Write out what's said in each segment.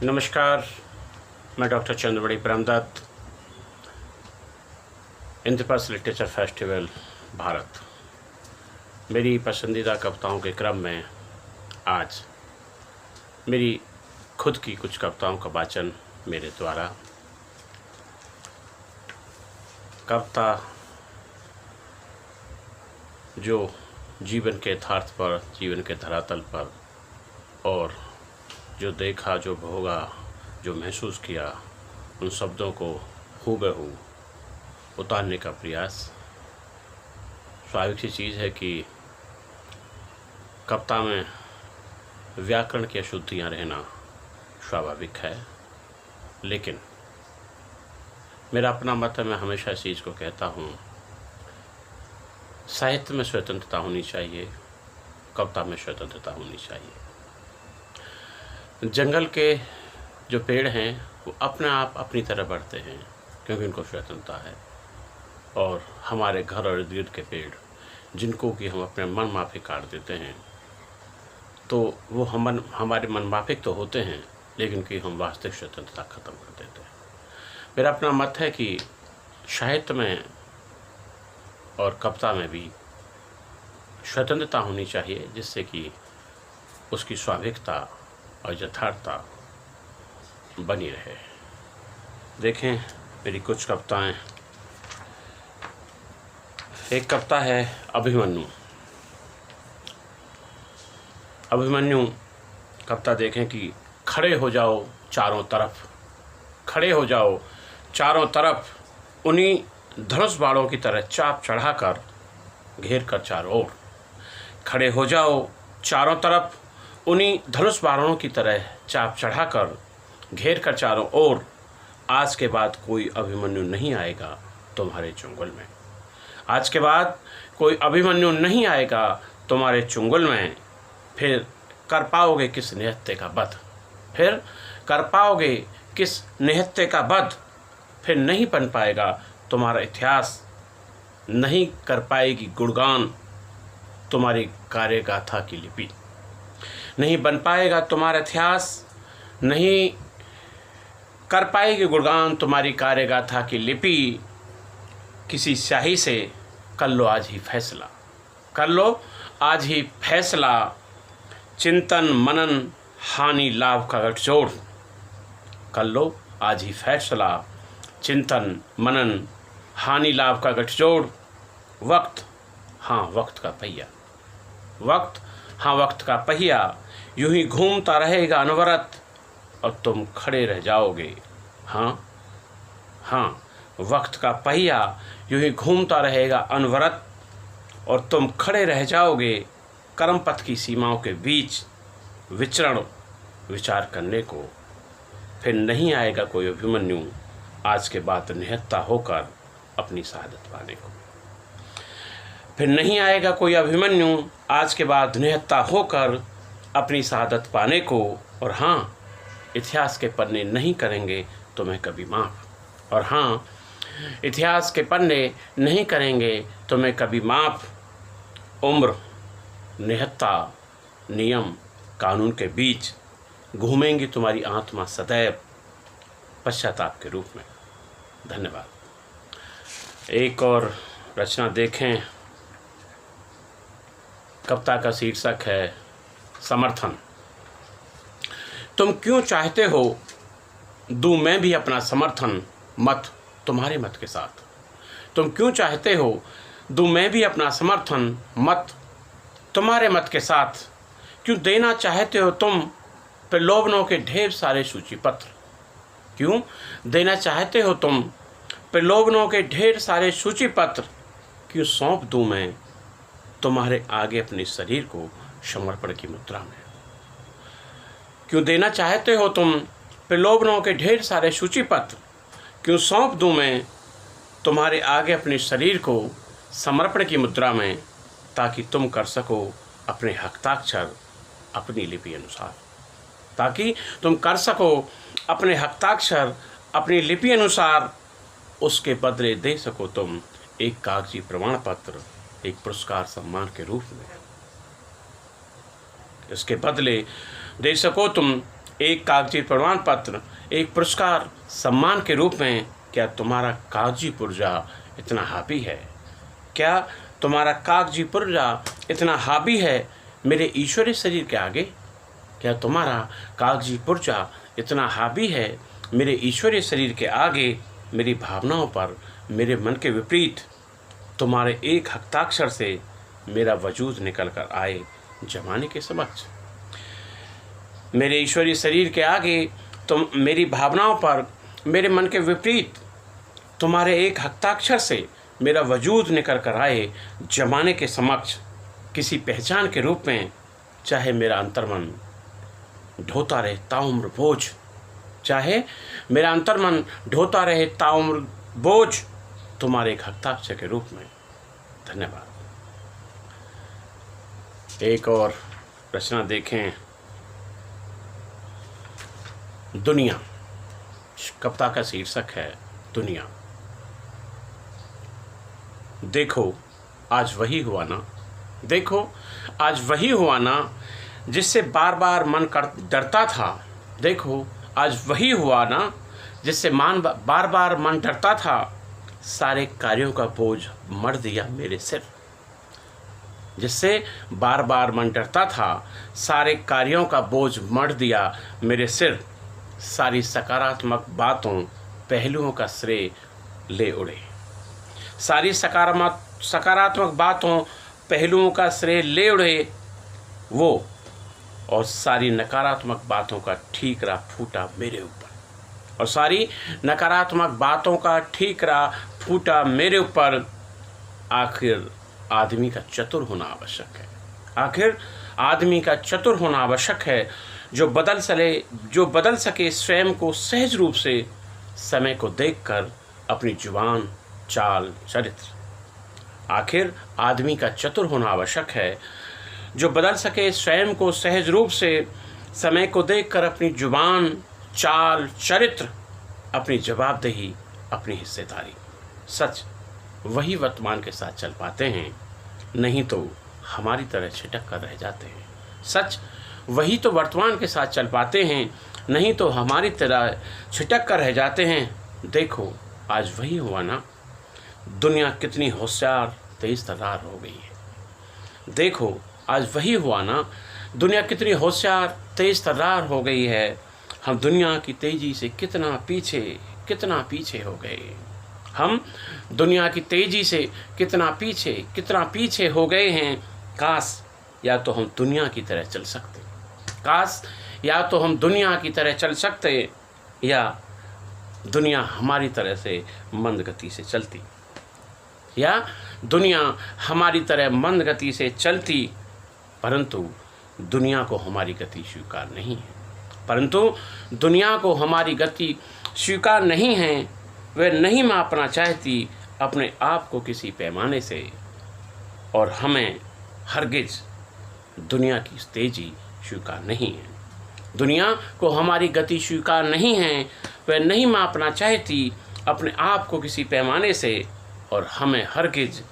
नमस्कार, मैं doctor Chandravadi Paramdatt, Indraprastha literature festival Bharat. मेरी पसंदीदा कविताओं के क्रम में आज मेरी खुद की कुछ कविताओं का वाचन मेरे द्वारा। कविता जो जीवन के यथार्थ पर, जीवन के धरातल पर और जो देखा, जो भोगा, जो महसूस किया, उन शब्दों को हूबहू उतारने का प्रयास। स्वाभाविक सी चीज़ है कि कविता में व्याकरण की अशुद्धियाँ रहना स्वाभाविक है, लेकिन मेरा अपना मत है, मैं हमेशा इस चीज़ को कहता हूँ, साहित्य में स्वतंत्रता होनी चाहिए, कविता में स्वतंत्रता होनी चाहिए। जंगल के जो पेड़ हैं वो अपने आप अपनी तरह बढ़ते हैं क्योंकि उनको स्वतंत्रता है, और हमारे घर और इर्द गिर्द के पेड़ जिनको कि हम अपने मन माफिक काट देते हैं, तो वो हमारे मन माफिक तो होते हैं, लेकिन कि हम वास्तविक स्वतंत्रता ख़त्म कर देते हैं। मेरा अपना मत है कि साहित्य में और कविता में भी स्वतंत्रता होनी चाहिए, जिससे कि उसकी स्वाभाविकता और यथार्थता बनी रहे। देखें मेरी कुछ कविताएं। एक कविता है अभिमन्यु। अभिमन्यु कविता देखें कि खड़े हो जाओ चारों तरफ, खड़े हो जाओ चारों तरफ, उन्हीं धनुष बाणों की तरह चाप चढ़ाकर घेर कर चारों ओर। खड़े हो जाओ चारों तरफ, उन्हीं धनुष बाणों की तरह चाप चढ़ाकर घेर कर चारों ओर। आज के बाद कोई अभिमन्यु नहीं आएगा तुम्हारे चुंगल में। आज के बाद कोई अभिमन्यु नहीं आएगा तुम्हारे चुंगल में। फिर कर पाओगे किस निहत्थे का वध, फिर कर पाओगे किस निहत्थे का वध। फिर नहीं बन पाएगा तुम्हारा इतिहास, नहीं कर पाएगी गुणगान तुम्हारी कार्यगाथा की लिपि। नहीं बन पाएगा तुम्हारा इतिहास, नहीं कर पाएगी गुणगान तुम्हारी कार्यगाथा की लिपि। किसी स्याही से कर लो आज ही फैसला, कर लो आज ही फैसला। चिंतन मनन हानि लाभ का गठजोड़, कर लो आज ही फैसला। चिंतन मनन हानि लाभ का गठजोड़। वक्त, हाँ वक्त का पहिया, वक्त, हाँ वक्त का पहिया यूं ही घूमता रहेगा अनवरत, और तुम खड़े रह जाओगे। हाँ हाँ वक्त का पहिया यूं ही घूमता रहेगा अनवरत, और तुम खड़े रह जाओगे कर्म पथ की सीमाओं के बीच विचरण विचार करने को। फिर नहीं आएगा कोई अभिमन्यु आज के बाद निहत्था होकर अपनी शहादत पाने को। फिर नहीं आएगा कोई अभिमन्यु आज के बाद निहत्था होकर अपनी शहादत पाने को। और हाँ, इतिहास के पन्ने नहीं करेंगे तुम्हें कभी माफ़। और हाँ, इतिहास के पन्ने नहीं करेंगे तुम्हें कभी माफ़। उम्र, निहत्था, नियम, कानून के बीच घूमेंगी तुम्हारी आत्मा सदैव पश्चाताप के रूप में। धन्यवाद। एक और रचना देखें। कविता का शीर्षक है समर्थन। तुम क्यों चाहते हो दूं मैं भी अपना समर्थन मत तुम्हारे मत के साथ। तुम क्यों चाहते हो दूं मैं भी अपना समर्थन मत तुम्हारे मत के साथ। क्यों देना चाहते हो तुम प्रलोभनों के ढेर सारे सूची पत्र। क्यों देना चाहते हो तुम प्रलोभनों के ढेर सारे सूची पत्र। क्यों सौंप दूं मैं तुम्हारे आगे अपने शरीर को समर्पण की मुद्रा में। क्यों देना चाहते हो तुम प्रलोभनों के ढेर सारे सूची पत्र। क्यों सौंप दूं मैं तुम्हारे आगे अपने शरीर को समर्पण की मुद्रा में, ताकि तुम कर सको अपने हस्ताक्षर अपनी लिपि अनुसार। ताकि तुम कर सको अपने हस्ताक्षर अपनी लिपि अनुसार। उसके बदले दे सको तुम एक कागजी प्रमाण पत्र, एक पुरस्कार सम्मान के रूप में। इसके बदले दे सको तुम एक कागजी प्रमाण पत्र, एक पुरस्कार, सम्मान के रूप में क्या तुम्हारा कागजी पुर्जा इतना हावी है? क्या तुम्हारा कागजी पुर्जा इतना हावी है मेरे ईश्वरीय शरीर के आगे? क्या तुम्हारा कागजी पुर्जा इतना हावी है मेरे ईश्वरीय शरीर के आगे, मेरी भावनाओं पर, मेरे मन के विपरीत? तुम्हारे एक हस्ताक्षर से मेरा वजूद निकल कर आए जमाने के समक्ष। मेरे ईश्वरीय शरीर के आगे तुम मेरी भावनाओं पर, मेरे मन के विपरीत, तुम्हारे एक हस्ताक्षर से मेरा वजूद निकल कर आए जमाने के समक्ष, किसी पहचान के रूप में। चाहे मेरा अंतर्मन ढोता रहे ताउम्र बोझ, चाहे मेरा अंतर्मन ढोता रहे ताउम्र बोझ, तुम्हारे एक हस्ताक्षर के रूप में। धन्यवाद। एक और रचना देखें। दुनिया, कविता का शीर्षक है दुनिया। देखो आज वही हुआ ना, देखो आज वही हुआ ना जिससे बार बार मन डरता था। देखो आज वही हुआ ना जिससे बार बार मन डरता था। सारे कार्यों का बोझ मढ़ दिया मेरे सिर, जिससे बार बार मन डरता था। सारे कार्यों का बोझ मढ़ दिया मेरे सिर। सारी सकारात्मक बातों पहलुओं का श्रेय ले उड़े। सारी सकारात्मक बातों पहलुओं का श्रेय ले उड़े वो, और सारी नकारात्मक बातों का ठीकरा फूटा मेरे ऊपर। और सारी नकारात्मक बातों का ठीकरा फूटा मेरे ऊपर। आखिर आदमी का चतुर होना आवश्यक है। आखिर आदमी का चतुर होना आवश्यक है, जो बदल सके स्वयं को सहज रूप से, समय को देखकर अपनी जुबान, चाल, चरित्र। आखिर आदमी का चतुर होना आवश्यक है, जो बदल सके स्वयं को सहज रूप से, समय को देखकर अपनी जुबान, चाल, चरित्र, अपनी जवाबदेही, अपनी हिस्सेदारी। सच वही वर्तमान के साथ चल पाते हैं, नहीं तो हमारी तरह छिटक कर रह जाते हैं। सच वही तो वर्तमान के साथ चल पाते हैं, नहीं तो हमारी तरह छिटक कर रह जाते हैं। देखो आज वही हुआ ना, दुनिया कितनी होशियार तेज तर्रार हो गई है। देखो आज वही हुआ ना, दुनिया कितनी होशियार तेज तर्रार हो गई है। हम दुनिया की तेजी से कितना पीछे हो गए। हम दुनिया की तेजी से कितना पीछे हो गए हैं। काश या तो हम दुनिया की तरह चल सकते, काश या तो हम दुनिया की तरह चल सकते, या दुनिया हमारी तरह से मंद गति से चलती, या दुनिया हमारी तरह मंद गति से चलती। परंतु दुनिया को हमारी गति स्वीकार नहीं है, परंतु दुनिया को हमारी गति स्वीकार नहीं है। वह नहीं मापना चाहती अपने आप को किसी पैमाने से, और हमें हरगिज दुनिया की तेजी स्वीकार नहीं है। दुनिया को हमारी गति स्वीकार नहीं है। वह नहीं मापना चाहती अपने आप को किसी पैमाने से, और हमें हरगिज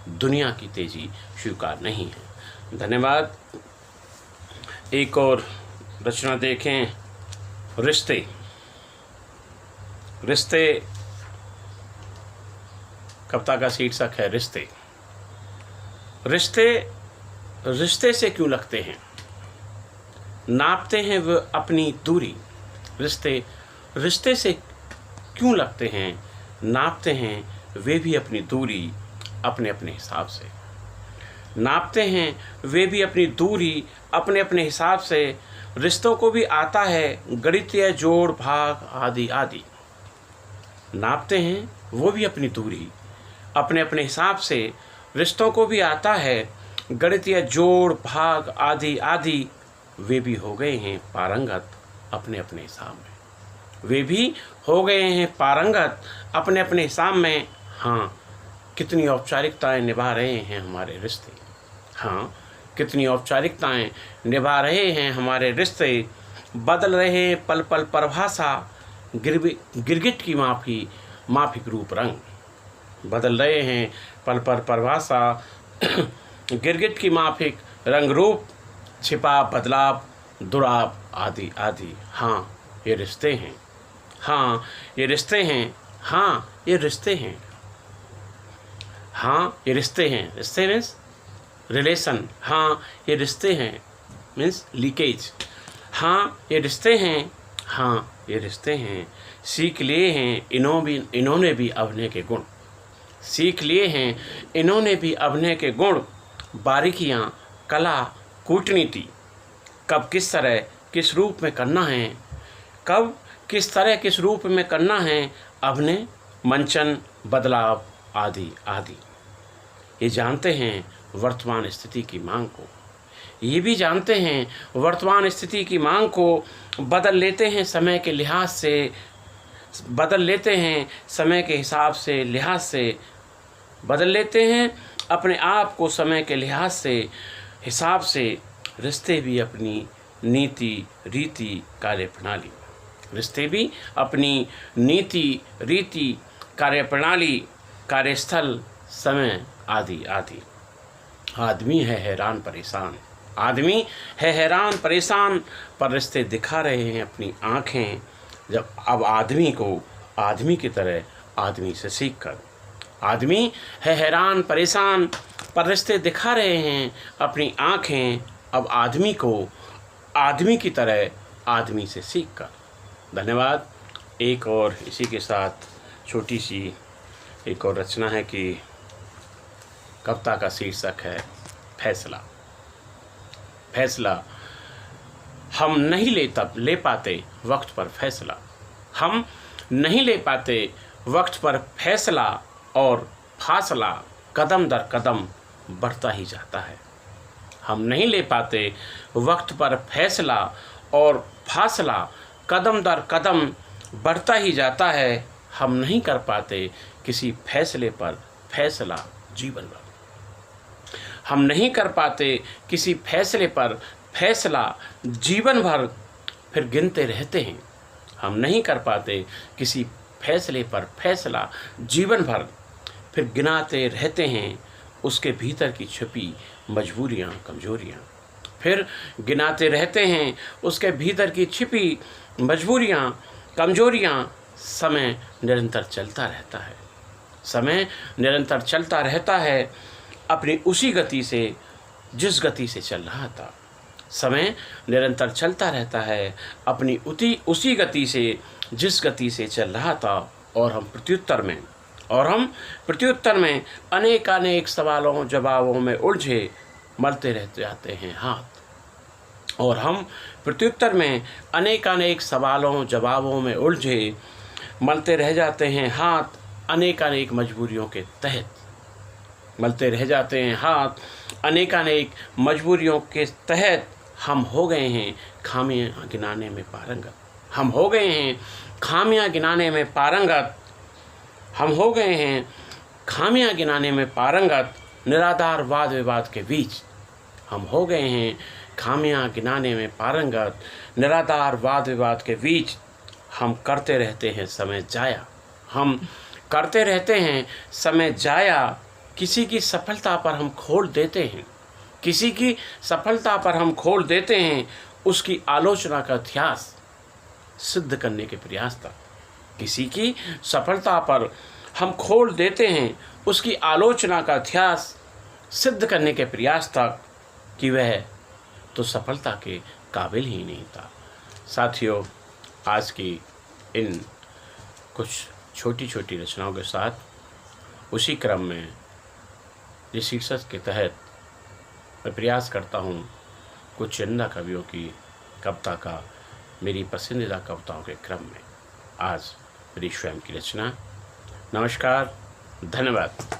दुनिया की तेजी स्वीकार नहीं है। धन्यवाद। एक और रचना देखें। रिश्ते, कविता का शीर्षक है रिश्ते। रिश्ते से क्यों लगते हैं, नापते हैं वो अपनी दूरी। रिश्ते से क्यों लगते हैं, नापते हैं वे भी अपनी दूरी, अपने अपने हिसाब से। नापते हैं वे भी अपनी दूरी, अपने अपने हिसाब से। रिश्तों को भी आता है गणितीय जोड़ भाग आदि आदि। नापते हैं वो भी अपनी दूरी, अपने अपने हिसाब से। रिश्तों को भी आता है गणितीय जोड़ भाग आदि आदि। वे भी हो गए हैं पारंगत अपने अपने हिसाब में। वे भी हो गए हैं पारंगत अपने अपने हिसाब में। हाँ, कितनी औपचारिकताएं निभा रहे हैं हमारे रिश्ते। हाँ, कितनी औपचारिकताएं निभा रहे हैं हमारे रिश्ते। बदल रहे पल पल परिभाषा, गिरगिट की माफिक रूप रंग। बदल रहे हैं पल पल परिभाषा, गिरगिट की माफिक रंग रूप। छिपा बदलाव दुराब आदि आदि। हाँ ये रिश्ते हैं, हाँ ये रिश्ते हैं, हाँ ये रिश्ते हैं, हाँ ये रिश्ते हैं। रिश्ते मीन्स रिलेशन, हाँ ये रिश्ते हैं मीन्स लीकेज। हाँ ये रिश्ते हैं, हाँ ये रिश्ते हैं। सीख लिए हैं इन्होंने भी अभिनय के गुण, सीख लिए हैं इन्होंने भी अभिनय के गुण। बारीकियाँ, कला, कूटनीति, कब किस तरह किस रूप में करना है, कब किस तरह किस रूप में करना है अभिनय, मंचन, बदलाव आदि आदि। ये जानते हैं वर्तमान स्थिति की मांग को, ये भी जानते हैं वर्तमान स्थिति की मांग को। बदल लेते हैं समय के लिहाज से, बदल लेते हैं समय के हिसाब से, लिहाज से बदल लेते हैं अपने आप को समय के लिहाज से, हिसाब से। रिश्ते भी अपनी नीति रीति कार्यप्रणाली, रिश्ते भी अपनी नीति रीति कार्यप्रणाली, कार्यस्थल, समय आदि आदि। आदमी है हैरान परेशान, आदमी है हैरान परेशान, पर रिश्ते दिखा रहे हैं अपनी आँखें। जब अब आदमी को आदमी की तरह आदमी से सीख कर, आदमी है हैरान परेशान, पर रिश्ते दिखा रहे हैं अपनी आँखें। अब आदमी को आदमी की तरह आदमी से सीख कर। धन्यवाद। एक और इसी के साथ छोटी सी एक और रचना है कि कविता का शीर्षक है फैसला। फैसला हम नहीं ले पाते वक्त पर फैसला, हम नहीं ले पाते वक्त पर फैसला, और फासला कदम दर कदम बढ़ता ही जाता है। हम नहीं ले पाते वक्त पर फैसला, और फासला कदम दर कदम बढ़ता ही जाता है। हम नहीं कर पाते किसी फैसले पर फैसला जीवन भर, हम नहीं कर पाते किसी फैसले पर फैसला जीवन भर, फिर गिनते रहते हैं। हम नहीं कर पाते किसी फैसले पर फैसला जीवन भर, फिर गिनाते रहते हैं उसके भीतर की छुपी मजबूरियाँ कमजोरियाँ, फिर गिनाते रहते हैं उसके भीतर की छिपी मजबूरियाँ कमजोरियाँ। समय निरंतर चलता रहता है, समय निरंतर चलता रहता है अपनी उसी गति से जिस गति से चल रहा था। समय निरंतर चलता रहता है अपनी उसी गति से जिस गति से चल रहा था। और हम प्रत्युत्तर में अनेक सवालों जवाबों में उलझे मलते रह जाते हैं हाथ। और हम प्रत्युत्तर में अनेक सवालों जवाबों में उलझे मलते रह जाते हैं हाथ। अनेक मजबूरियों के तहत मलते रह जाते हैं हाथ। अनेक मजबूरियों के तहत हम हो गए हैं खामियां गिनाने में पारंगत, हम हो गए हैं खामियां गिनाने में पारंगत, हम हो गए हैं खामियां गिनाने में पारंगत। निराधार वाद विवाद के बीच हम हो गए हैं खामियां गिनाने में पारंगत। निराधार वाद विवाद के बीच हम करते रहते हैं समय जाया, हम करते रहते हैं समय जाया। किसी की सफलता पर हम खोल देते हैं, किसी की सफलता पर हम खोल देते हैं उसकी आलोचना का इतिहास सिद्ध करने के प्रयास तक। किसी की सफलता पर हम खोल देते हैं उसकी आलोचना का इतिहास सिद्ध करने के प्रयास तक कि वह तो सफलता के काबिल ही नहीं था। साथियों, आज की इन कुछ छोटी छोटी रचनाओं के साथ उसी क्रम में इस शीर्षक के तहत मैं प्रयास करता हूँ कुछ चंदा कवियों की कविता का मेरी पसंदीदा कविताओं के क्रम में आज मेरी स्वयं की रचना। नमस्कार, धन्यवाद।